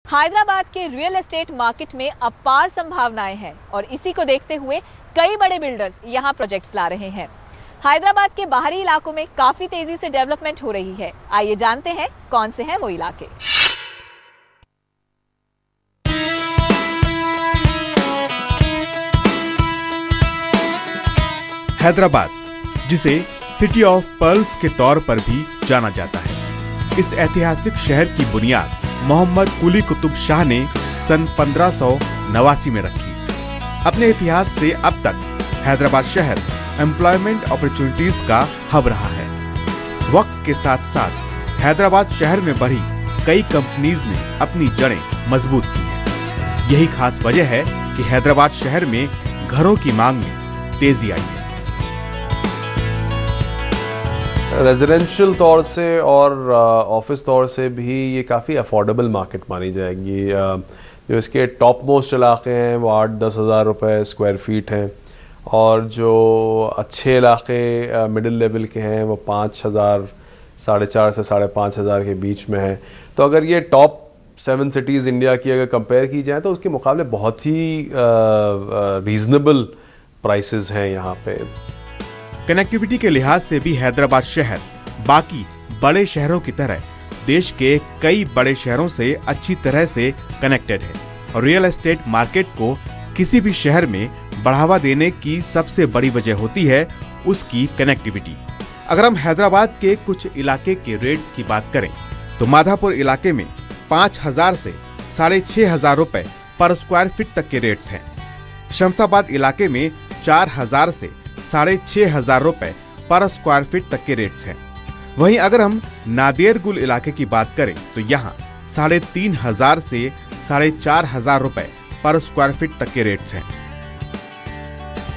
हैदराबाद के real estate market में अपार संभावनाएं हैं और इसी को देखते हुए कई बड़े बिल्डर्स यहां प्रोजेक्ट्स ला रहे हैं। हैदराबाद के बाहरी इलाकों में काफी तेजी से डेवलपमेंट हो रही है। आइए जानते हैं कौन से हैं वो इलाके। हैदराबाद, जिसे सिटी ऑफ पर्ल्स के तौर पर भी जाना जाता है, इस ऐतिहासिक शहर की बुनियाद मोहम्मद कुली कुतुब शाह ने सन 1589 में रखी। अपने इतिहास से अब तक हैदराबाद शहर एम्प्लॉयमेंट अपॉर्चुनिटीज का हब रहा है। वक्त के साथ साथ हैदराबाद शहर में बढ़ी कई कंपनीज ने अपनी जड़ें मजबूत की हैं। यही खास वजह है कि हैदराबाद शहर में घरों की मांग में तेजी आई है। रेजिडेंशियल तौर से और ऑफिस तौर से भी ये काफ़ी अफोर्डेबल मार्केट मानी जाएगी। जो इसके टॉप मोस्ट इलाके हैं वो 8-10 हज़ार रुपये स्क्वायर फीट हैं, और जो अच्छे इलाके मिडिल लेवल के हैं वो 5,000, 4,500 से 5,500 के बीच में हैं। तो अगर ये टॉप 7 सिटीज़ इंडिया की अगर कंपेयर की जाए तो उसके मुकाबले बहुत ही रीज़नेबल प्राइसेस हैं यहाँ पे। कनेक्टिविटी के लिहाज से भी हैदराबाद शहर बाकी बड़े शहरों की तरह देश के कई बड़े शहरों से अच्छी तरह से कनेक्टेड है, और रियल एस्टेट मार्केट को किसी भी शहर में बढ़ावा देने की सबसे बड़ी वजह होती है उसकी कनेक्टिविटी। अगर हम हैदराबाद के कुछ इलाके के रेट्स की बात करें तो माधापुर इलाके में 5,000 से 6,500 रुपए पर स्क्वायर फीट तक के रेट्स हैं। शमशाबाद इलाके में 4,000 से 6,500 रुपए पर स्क्वायर फीट तक के रेट्स हैं। वहीं अगर हम नादेरगुल इलाके की बात करें तो यहाँ 3,500 से 4,500 रुपए पर स्क्वायर फीट तक के रेट्स हैं।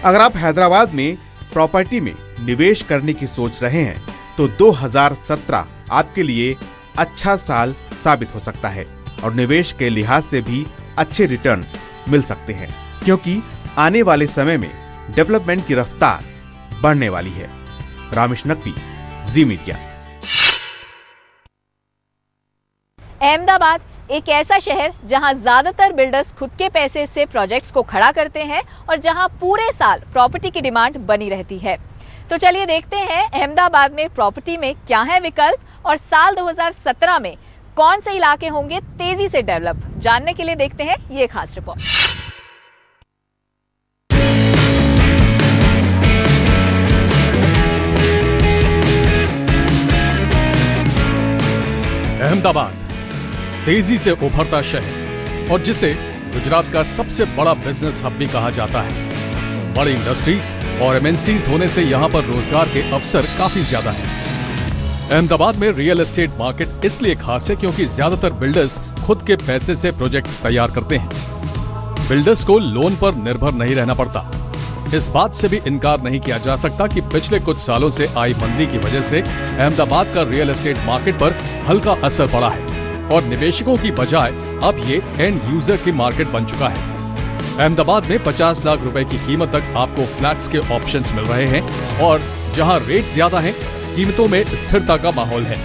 अगर आप हैदराबाद में प्रॉपर्टी में निवेश करने की सोच रहे हैं तो 2017 आपके लिए अच्छा साल साबित हो सकता है, और निवेश के लिहाज से भी अच्छे रिटर्न्स मिल सकते हैं, क्योंकि आने वाले समय में डेवलपमेंट की रफ्तार बढ़ने वाली है। रामेश नकवी, जी मीडिया। अहमदाबाद एक ऐसा शहर जहां ज्यादातर बिल्डर्स खुद के पैसे से प्रोजेक्ट्स को खड़ा करते हैं और जहां पूरे साल प्रॉपर्टी की डिमांड बनी रहती है। तो चलिए देखते हैं अहमदाबाद में प्रॉपर्टी में क्या है विकल्प और साल 2017 में कौन से इलाके होंगे तेजी से डेवलप। जानने के लिए देखते हैं ये खास रिपोर्ट। अहमदाबाद तेजी से उभरता शहर, और जिसे गुजरात का सबसे बड़ा बिजनेस हब भी कहा जाता है। बड़ी इंडस्ट्रीज और एमएनसीज होने से यहाँ पर रोजगार के अवसर काफी ज्यादा हैं। अहमदाबाद में रियल एस्टेट मार्केट इसलिए खास है क्योंकि ज्यादातर बिल्डर्स खुद के पैसे से प्रोजेक्ट्स तैयार करते हैं। बिल्डर्स को लोन पर निर्भर नहीं रहना पड़ता। इस बात से भी इनकार नहीं किया जा सकता कि पिछले कुछ सालों से आई मंदी की वजह से अहमदाबाद का रियल एस्टेट मार्केट पर हल्का असर पड़ा है, और निवेशकों की बजाय अब ये एंड यूजर की मार्केट बन चुका है। अहमदाबाद में 50 लाख रुपए की कीमत तक आपको फ्लैट्स के ऑप्शंस मिल रहे हैं, और जहां रेट ज्यादा हैं, कीमतों में स्थिरता का माहौल है।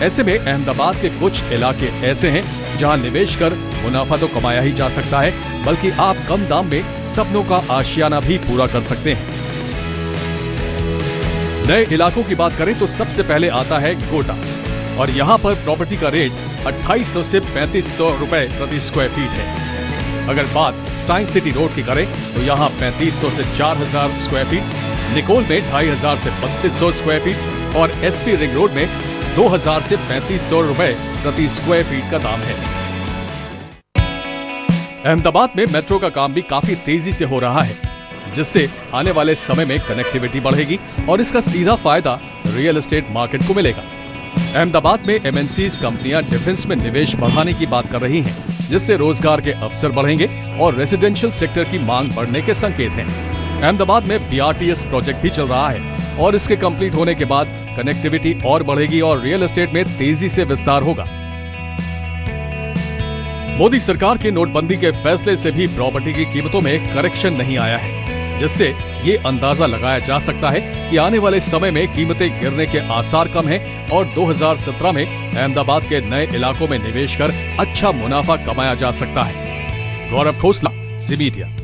ऐसे में अहमदाबाद के कुछ इलाके ऐसे हैं जहां निवेश कर मुनाफा तो कमाया ही जा सकता है, बल्कि आप कम दाम में सपनों का आशियाना भी पूरा कर सकते हैं। नए इलाकों की बात करें तो सबसे पहले आता है गोटा, और यहाँ पर प्रॉपर्टी का रेट 2,800 से 3,500 रुपए प्रति स्क्वायर फीट है। अगर बात साइंस सिटी रोड की करें तो यहाँ 3,500 से 4,000 स्क्वायर फीट, निकोल में 2,500 से 3,200 स्क्वायर फीट, और एसपी रिंग रोड में 2,000 से 3,500 रुपए प्रति स्क्वायर फीट का दाम है। अहमदाबाद में मेट्रो का काम भी काफी तेजी से हो रहा है, जिससे आने वाले समय में कनेक्टिविटी बढ़ेगी और इसका सीधा फायदा रियल एस्टेट मार्केट को मिलेगा। अहमदाबाद में एमएनसीज कंपनियां डिफेंस में निवेश बढ़ाने की बात कर रही हैं, जिससे रोजगार के अवसर बढ़ेंगे और रेजिडेंशियल सेक्टर की मांग बढ़ने के संकेत हैं। अहमदाबाद में बीआरटीएस प्रोजेक्ट भी चल रहा है, और इसके कंप्लीट होने के बाद कनेक्टिविटी और बढ़ेगी और रियल एस्टेट में तेजी से विस्तार होगा। मोदी सरकार के नोटबंदी के फैसले से भी प्रॉपर्टी की कीमतों में करेक्शन नहीं आया है, जिससे ये अंदाजा लगाया जा सकता है कि आने वाले समय में कीमतें गिरने के आसार कम हैं और 2017 में अहमदाबाद के नए इलाकों में निवेश कर अच्छा मुनाफा कमाया जा सकता है। गौरव खोसला, ज़ी मीडिया।